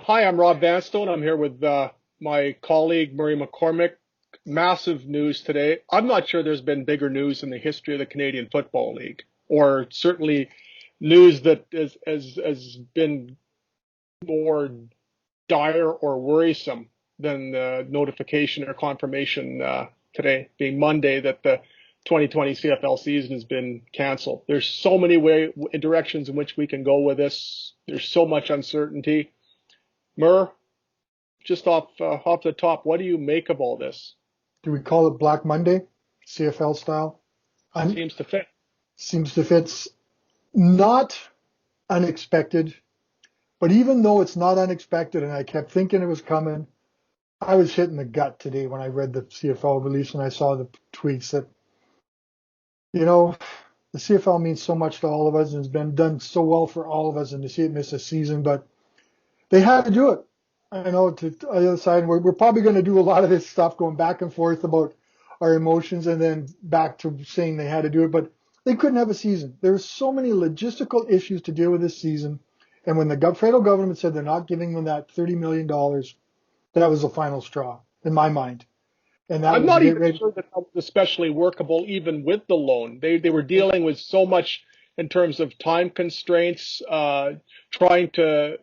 Hi, I'm Rob Vanstone. I'm here with my colleague Murray McCormick. Massive news today. I'm not sure there's been bigger news in the history of the Canadian Football League, or certainly news that has been more dire or worrisome than the notification or confirmation today, being Monday, that the 2020 CFL season has been canceled. There's so many directions in which we can go with this. There's so much uncertainty. Murr, just off the top, what do you make of all this? Do we call it Black Monday, CFL style? Seems to fit. Seems to fit. Not unexpected, but even though it's not unexpected, and I kept thinking it was coming, I was hit in the gut today when I read the CFL release and I saw the tweets that, the CFL means so much to all of us and has been done so well for all of us, and to see it miss a season, but they had to do it. I know to the other side, we're probably going to do a lot of this stuff going back and forth about our emotions and then back to saying they had to do it, but they couldn't have a season. There's so many logistical issues to deal with this season. And when the federal government said they're not giving them that $30 million, that was the final straw in my mind. And that I'm was not even sure that was especially workable, even with the loan. They were dealing with so much in terms of time constraints, trying to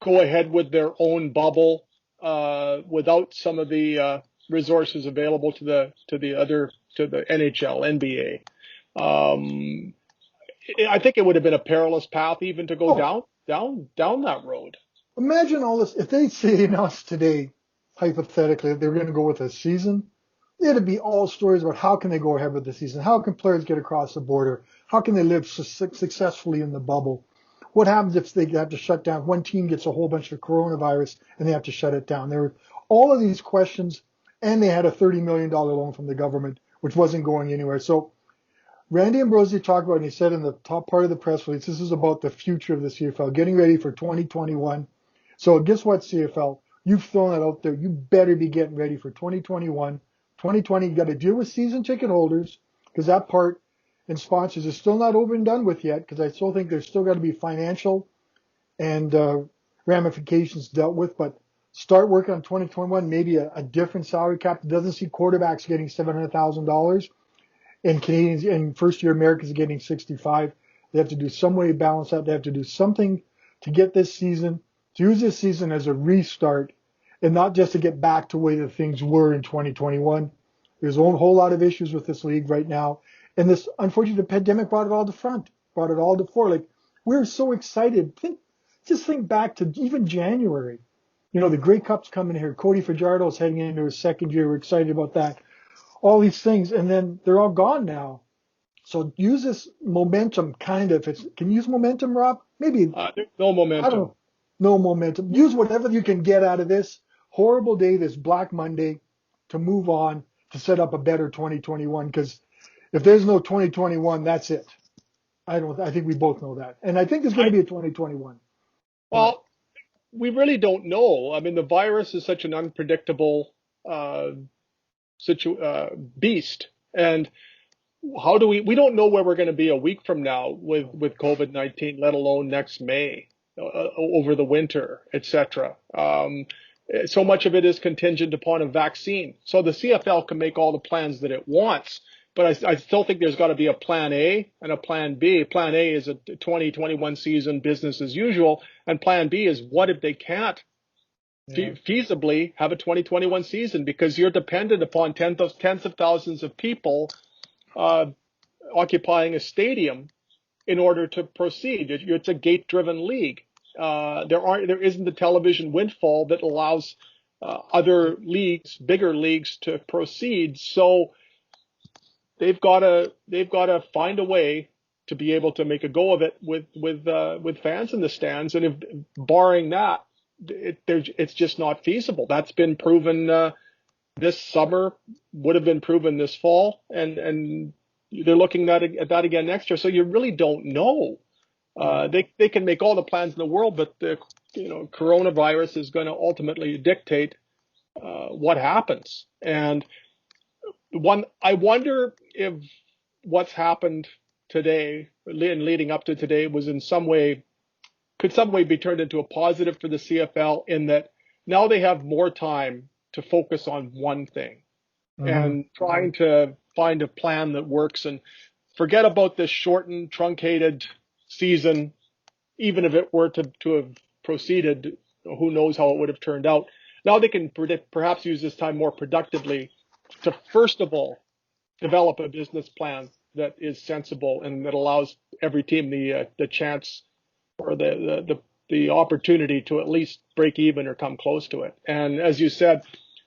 go ahead with their own bubble without some of the resources available to the NHL, NBA. I think it would have been a perilous path even to go down that road. Imagine all this. If they say announced today, hypothetically, that they're going to go with a season, it'd be all stories about how can they go ahead with the season, how can players get across the border, how can they live successfully in the bubble. What happens if they have to shut down? One team gets a whole bunch of coronavirus and they have to shut it down. There were all of these questions, and they had a $30 million loan from the government, which wasn't going anywhere. So Randy Ambrosie talked about, and he said in the top part of the press release, this is about the future of the CFL, getting ready for 2021. So guess what, CFL? You've thrown it out there. You better be getting ready for 2021. 2020, you got to deal with season ticket holders, because that part and sponsors is still not over and done with yet, because I still think there's still got to be financial and ramifications dealt with. But start working on 2021, maybe a different salary cap that doesn't see quarterbacks getting $700,000 and Canadians and first-year Americans getting 65. They have to do some way to balance that. They have to do something to get this season, to use this season as a restart, and not just to get back to the way that things were in 2021. There's a whole lot of issues with this league right now. And this, unfortunately, the pandemic brought it all to front, brought it all to fore. Like, we're so excited. Just think back to even January. The Grey Cup's coming here. Cody Fajardo's heading into his second year. We're excited about that. All these things, and then they're all gone now. So use this momentum, kind of. Can you use momentum, Rob? Maybe. There's no momentum. I don't know. No momentum. Use whatever you can get out of this horrible day, this Black Monday, to move on, to set up a better 2021. Because if there's no 2021, that's it. I think we both know that. And I think there's going to be a 2021. Well, we really don't know. I mean, the virus is such an unpredictable beast. And how do we don't know where we're going to be a week from now with COVID-19, let alone next May, over the winter, etc. So much of it is contingent upon a vaccine. So the CFL can make all the plans that it wants, but I still think there's got to be a plan A and a plan B. Plan A is a 2021 season, business as usual, and plan B is what if they can't feasibly have a 2021 season, because you're dependent upon tens of thousands of people occupying a stadium in order to proceed. It's a gate-driven league. There isn't the television windfall that allows other leagues, bigger leagues, to proceed. So they've got to find a way to be able to make a go of it with fans in the stands. And if barring that, it's just not feasible. That's been proven this summer, would have been proven this fall, and they're looking at that again next year. So you really don't know. They can make all the plans in the world, but the coronavirus is going to ultimately dictate what happens. And I wonder if what's happened today and leading up to today was in some way could some way be turned into a positive for the CFL in that now they have more time to focus on one thing Hmm. and trying to find a plan that works and forget about this shortened, truncated season. Even if it were to have proceeded, who knows how it would have turned out. Now they can perhaps use this time more productively to, first of all, develop a business plan that is sensible and that allows every team the chance or the opportunity to at least break even or come close to it. And as you said,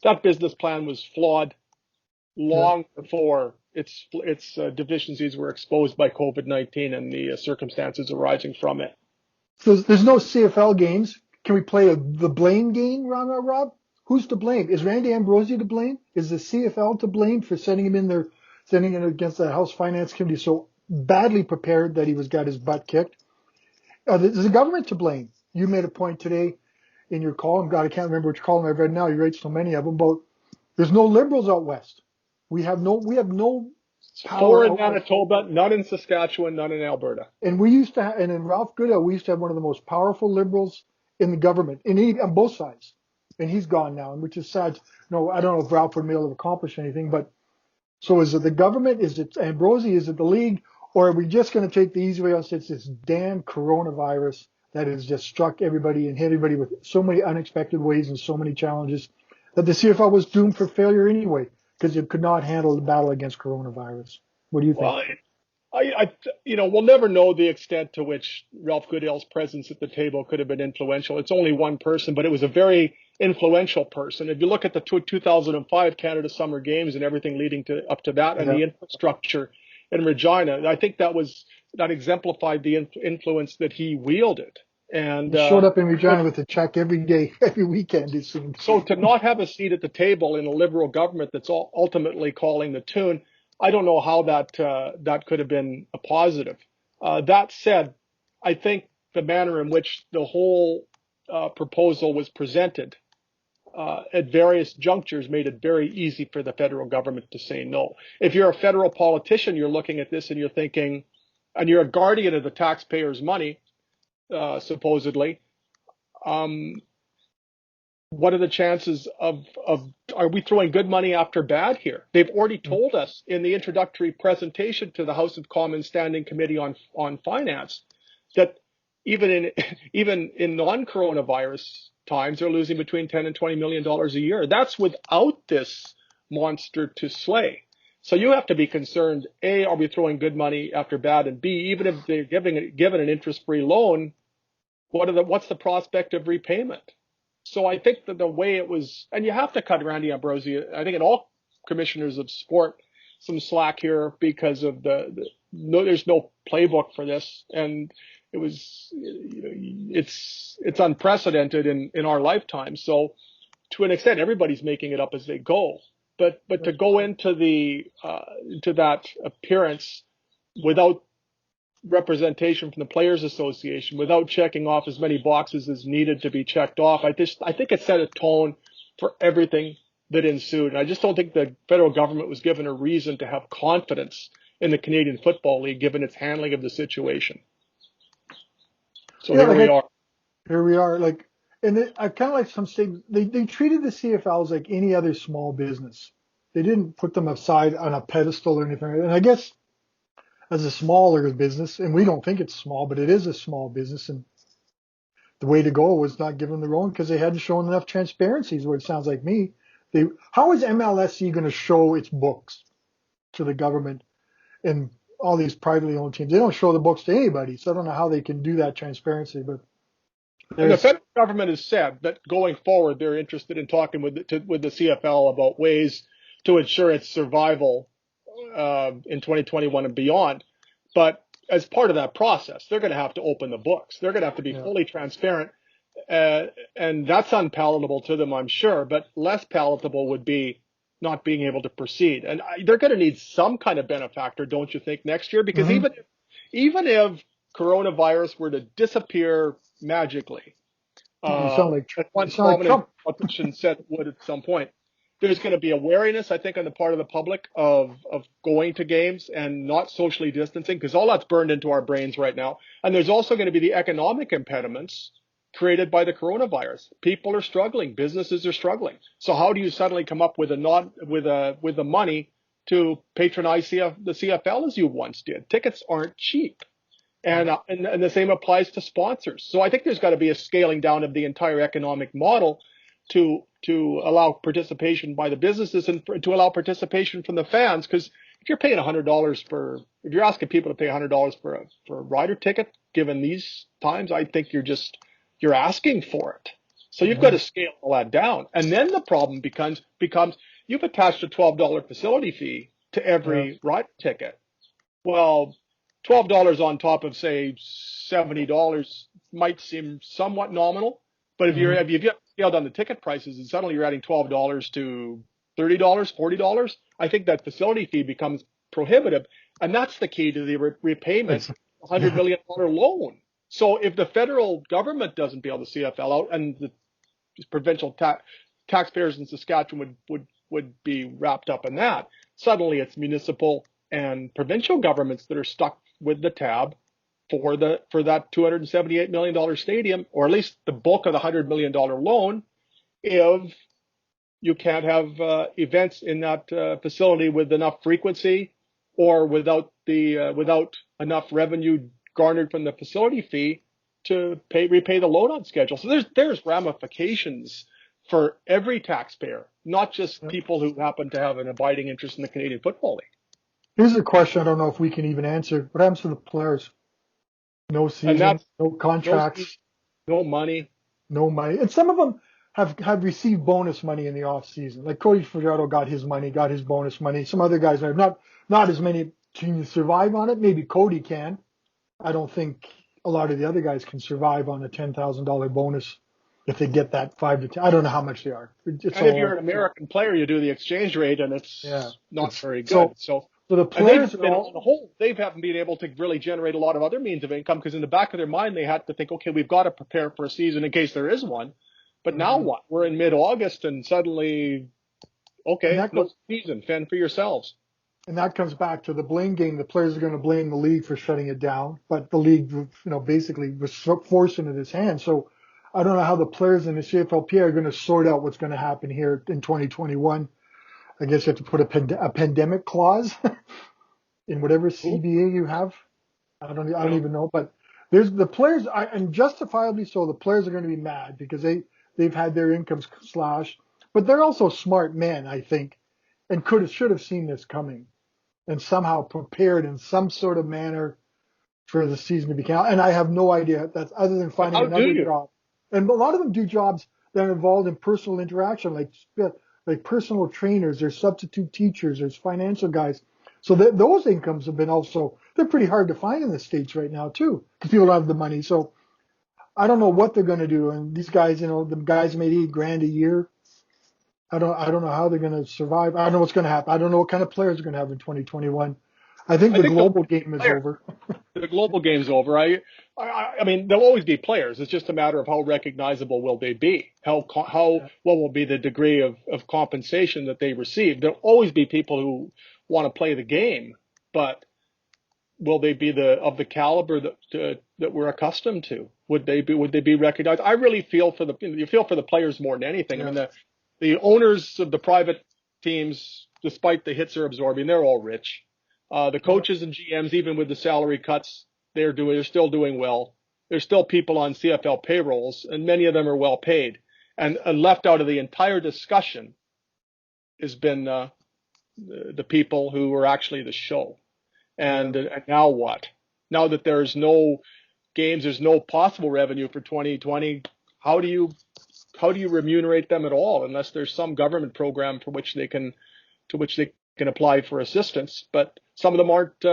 that business plan was flawed Yeah. long before its deficiencies were exposed by COVID-19 and the circumstances arising from it. So there's no CFL games. Can we play the blame game, Rob? Who's to blame? Is Randy Ambrosie to blame? Is the CFL to blame for sending him against the House Finance Committee so badly prepared that he got his butt kicked? Is the government to blame? You made a point today in your column. God, I can't remember which column I've read now. You write so many of them. But there's no liberals out west. We have no Four power in out west. Manitoba, none in Saskatchewan, none in Alberta. And and in Ralph Goodell, we used to have one of the most powerful liberals in the government, on both sides. And he's gone now, and which is sad. No, I don't know if Ralph would be able to accomplish anything, but so is it the government? Is it Ambrosie? Is it the league? Or are we just going to take the easy way out? It's this damn coronavirus that has just struck everybody and hit everybody with so many unexpected ways and so many challenges that the CFL was doomed for failure anyway because it could not handle the battle against coronavirus. What do you think? Well, we'll never know the extent to which Ralph Goodell's presence at the table could have been influential. It's only one person, but it was a very influential person. If you look at the 2005 Canada Summer Games and everything leading up to that, and Yeah. the infrastructure in Regina, I think that exemplified the influence that he wielded. And He showed up in Regina with a check every day, every weekend, it seemed. so to not have a seat at the table in a liberal government that's ultimately calling the tune, I don't know how that could have been a positive. That said, I think the manner in which the whole proposal was presented at various junctures made it very easy for the federal government to say no. If you're a federal politician, you're looking at this and you're thinking, and you're a guardian of the taxpayers' money, supposedly. Um, what are the chances of are we throwing good money after bad here? They've already told us in the introductory presentation to the House of Commons Standing Committee on Finance that even in non-coronavirus times, they're losing between $10 and $20 million a year. That's without this monster to slay. So you have to be concerned, A, are we throwing good money after bad? And B, even if they're given an interest-free loan, what's the prospect of repayment? So I think that the way it was, and you have to cut Randy Ambrosie, I think in all commissioners of sport, some slack here because of no, there's no playbook for this, and it's unprecedented in our lifetime. So to an extent, everybody's making it up as they go. But to go into to that appearance without representation from the Players Association, without checking off as many boxes as needed to be checked off, I think it set a tone for everything that ensued. And I just don't think the federal government was given a reason to have confidence in the Canadian Football League given its handling of the situation. So Yeah, here we are. here we are. I kind of like some statements. They treated the CFLs like any other small business. They didn't put them aside on a pedestal or anything. And I guess as a smaller business, and we don't think it's small, but it is a small business, and the way to go was not give them the loan because they hadn't shown enough transparency, is what it sounds like me. How is MLSE going to show its books to the government and all these privately owned teams? They don't show the books to anybody, so I don't know how they can do that transparency. But And the there's federal government has said that going forward, they're interested in talking with the CFL about ways to ensure its survival in 2021 and beyond. But as part of that process, they're going to have to open the books. They're going to have to be yeah. fully transparent. And that's unpalatable to them, I'm sure. But less palatable would be not being able to proceed. And they're going to need some kind of benefactor, don't you think, next year? Because Mm-hmm. even if coronavirus were to disappear magically, You sound like as one you sound like prominent Trump. politician said it would at some point, there's going to be a wariness, I think, on the part of the public of going to games and not socially distancing, because all that's burned into our brains right now. And there's also going to be the economic impediments created by the coronavirus. People are struggling, businesses are struggling. So how do you suddenly come up with with the money to patronize the CFL as you once did? Tickets aren't cheap. And the same applies to sponsors. So I think there's got to be a scaling down of the entire economic model to allow participation by the businesses and to allow participation from the fans. Because if you're paying if you're asking people to pay $100 for a rider ticket, given these times, I think you're asking for it. So you've got to scale all that down. And then the problem becomes you've attached a $12 facility fee to every rider ticket. Well, $12 on top of, say, $70 might seem somewhat nominal, but if you scaled down the ticket prices and suddenly you're adding $12 to $30, $40, I think that facility fee becomes prohibitive, and that's the key to the repayment of $100 million loan. So if the federal government doesn't bail the CFL out, and the provincial taxpayers in Saskatchewan would be wrapped up in that, suddenly it's municipal and provincial governments that are stuck with the tab for that $278 million stadium, or at least the bulk of the $100 million loan, if you can't have events in that facility with enough frequency or without enough revenue garnered from the facility fee to repay the loan on schedule. So there's ramifications for every taxpayer, not just people who happen to have an abiding interest in the Canadian Football League. Here's a question I don't know if we can even answer. What happens to the players? No season, no contracts, no money. No money. And some of them have received bonus money in the off season. Like Cody Fajardo got his money, got his bonus money. Some other guys have not as many. Can you survive on it? Maybe Cody can. I don't think a lot of the other guys can survive on a $10,000 bonus if they get that 5 to 10. I don't know how much they are. And if you're an American player, you do the exchange rate, and it's not very good. So the players on the whole, they haven't been able to really generate a lot of other means of income, because in the back of their mind, they had to think, okay, we've got to prepare for a season in case there is one. But now what? We're in mid-August, and suddenly, okay, no season. Fend for yourselves. And that comes back to the blame game. The players are going to blame the league for shutting it down, but the league, basically was forced into this hand. So I don't know how the players in the CFLPA are going to sort out what's going to happen here in 2021. I guess you have to put a pandemic clause in whatever CBA you have. I don't even know, but there's the players, and justifiably so. The players are going to be mad because they've had their incomes slashed, but they're also smart men, I think, and should have seen this coming, and somehow prepared in some sort of manner for the season to be canceled. And I have no idea that's other than finding another job. And a lot of them do jobs that are involved in personal interaction, like personal trainers, there's substitute teachers, there's financial guys. So those incomes have been they're pretty hard to find in the States right now too, because people don't have the money. So I don't know what they're going to do. And these guys, the guys made $8,000 a year. I don't know how they're going to survive. I don't know what's going to happen. I don't know what kind of players are going to have in 2021. I think the global game is over. The global game's over. I mean, there'll always be players. It's just a matter of how recognizable will they be? What will be the degree of compensation that they receive? There'll always be people who want to play the game, but will they be of the caliber that we're accustomed to? Would they be recognized? I really feel for the players more than anything. Yeah. I mean, the owners of the private teams, despite the hits they're absorbing, they're all rich. The coaches and GMs, even with the salary cuts, they're still doing well. There's still people on CFL payrolls, and many of them are well paid. And left out of the entire discussion has been the people who are actually the show. And now what? Now that there's no games, there's no possible revenue for 2020. How do you remunerate them at all, unless there's some government program to which they can apply for assistance? But some of them aren't,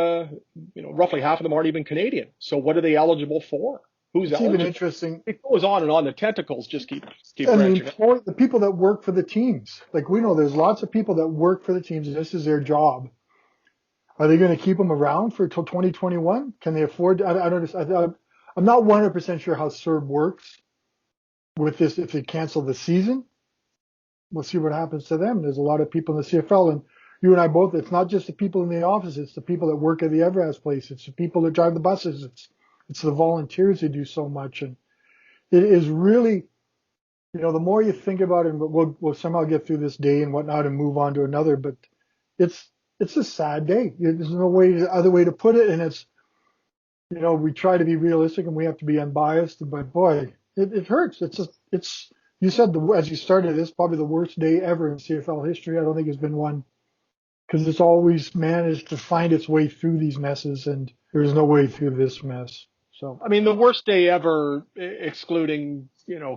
roughly half of them aren't even Canadian. So what are they eligible for? Who's eligible? Even interesting. It goes on and on. The tentacles just keep branching. The people that work for the teams, like we know, there's lots of people that work for the teams, and this is their job. Are they going to keep them around for till 2021? Can they afford? I'm not 100% sure how CERB works with this if they cancel the season. we'll see what happens to them. There's a lot of people in the CFL, and you and I both. It's not just the people in the office; it's the people that work at the Evraz place. It's the people that drive the buses. It's the volunteers who do so much, and it is really, the more you think about it, and we'll somehow get through this day and whatnot and move on to another. But it's it's a sad day. There's no other way to put it, and it's we try to be realistic and we have to be unbiased, but boy, it hurts. It's you said as you started, it's probably the worst day ever in CFL history. I don't think there's been one because it's always managed to find its way through these messes, and there's no way through this mess. So I mean, the worst day ever, excluding,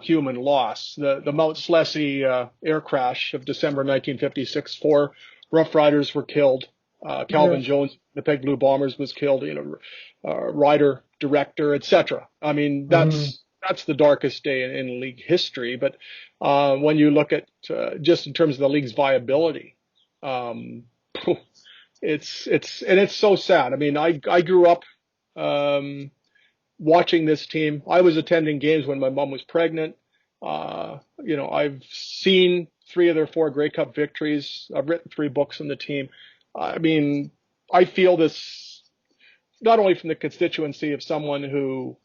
human loss. The Mount Slessy air crash of December 1956. 4 Rough Riders were killed. yeah, Calvin Jones, the Peg Blue Bombers, was killed. Rider, director, etc. I mean, hmm that's the darkest day in league history. But when you look at just in terms of the league's viability, um, it's so sad. I mean, I grew up. Watching this team. I was attending games when my mom was pregnant. I've seen 3 of their 4 Grey Cup victories. I've written 3 books on the team. I mean, I feel this not only from the constituency of someone who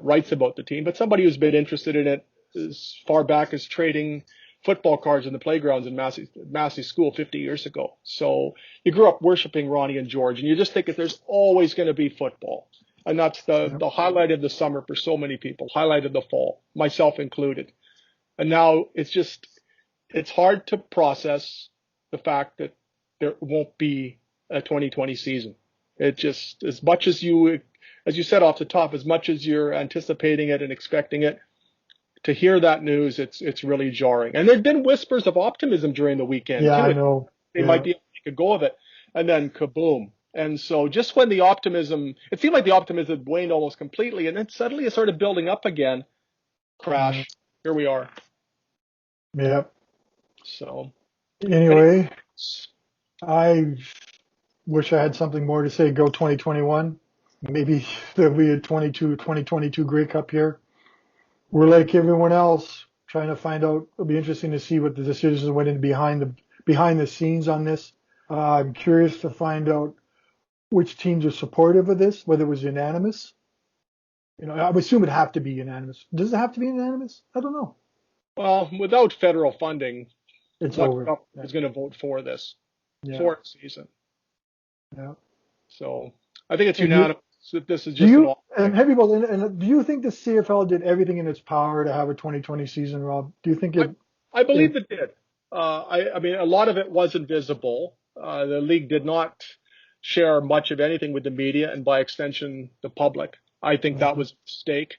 writes about the team, but somebody who's been interested in it as far back as trading football cards in the playgrounds in Massey School 50 years ago. So you grew up worshiping Ronnie and George, and you just think that there's always going to be football. And that's yep, the highlight of the summer for so many people, highlight of the fall, myself included. And now it's hard to process the fact that there won't be a 2020 season. It just, as you said off the top, as much as you're anticipating it and expecting it, to hear that news, it's really jarring. And there've been whispers of optimism during the weekend yeah, too. I know, They might yeah, be able to make a go of it, and then kaboom. And so just when it seemed like the optimism waned almost completely, and then suddenly it started building up again. yeah, Crash. Here we are. yeah. So anyway, Anyway, I wish I had something more to say. Go 2021. Maybe there'll be a 2022 Grey Cup here. We're like everyone else trying to find out. It'll be interesting to see what the decisions went in behind the scenes on this. I'm curious to find out which teams are supportive of this, whether it was unanimous. I would assume it'd have to be unanimous. Does it have to be unanimous? I don't know. well, without federal funding, It's what over. government Yeah, is going to vote for this yeah, for a season? yeah. So I think it's And you unanimous that this is do just an you off and thing. heavy ball and do you think the CFL did everything in its power to have a 2020 season, Rob? Do you think I, I it believe it did. I mean, a lot of it wasn't visible. The league did not share much of anything with the media and by extension, the public. I think that Mhm. was a mistake,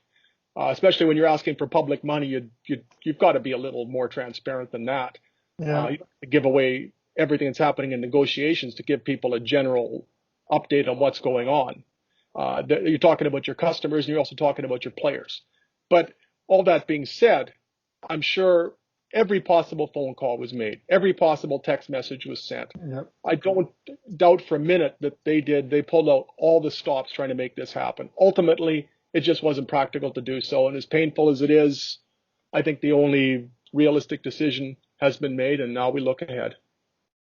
especially when you're asking for public money. You've got to be a little more transparent than that. Yeah, You don't have to give away everything that's happening in negotiations to give people a general update on what's going on. You're talking about your customers and you're also talking about your players. But all that being said, I'm sure every possible phone call was made, every possible text message was sent. yeah. I don't doubt for a minute that they pulled out all the stops trying to make this happen. Ultimately, it just wasn't practical to do so. And as painful as it is, I think the only realistic decision has been made, and now we look ahead.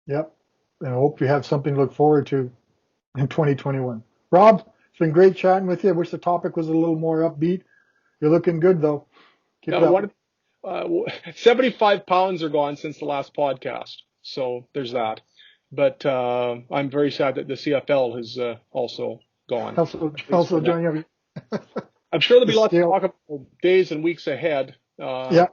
Yep. And I hope you have something to look forward to in 2021. Rob, it's been great chatting with you. I wish the topic was a little more upbeat. You're looking good though. Keep it Now, up. 75 pounds are gone since the last podcast. So there's that. But I'm very sad that the CFL has also gone. At least Also for now. joining I'm sure there'll the be lots to scale. talk about days and weeks ahead. Yeah.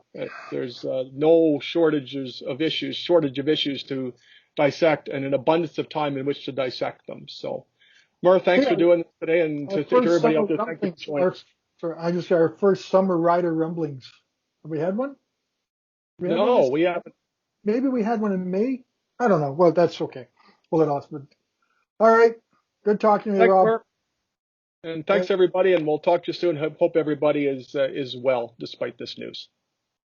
There's no shortage of issues to dissect, and an abundance of time in which to dissect them. So, Murr, thanks Hey, for doing this today, and our to first everybody summer out there, thank you for rumblings. joining us. I just got our first summer rider rumblings. Have we had one? We had one No, this. we haven't. Maybe we had one in May. I don't know. Well, that's okay. We'll let off. But all right. Good talking to you, Thanks, Rob. Murr, and Okay. thanks everybody, and we'll talk to you soon. Hope everybody is well despite this news.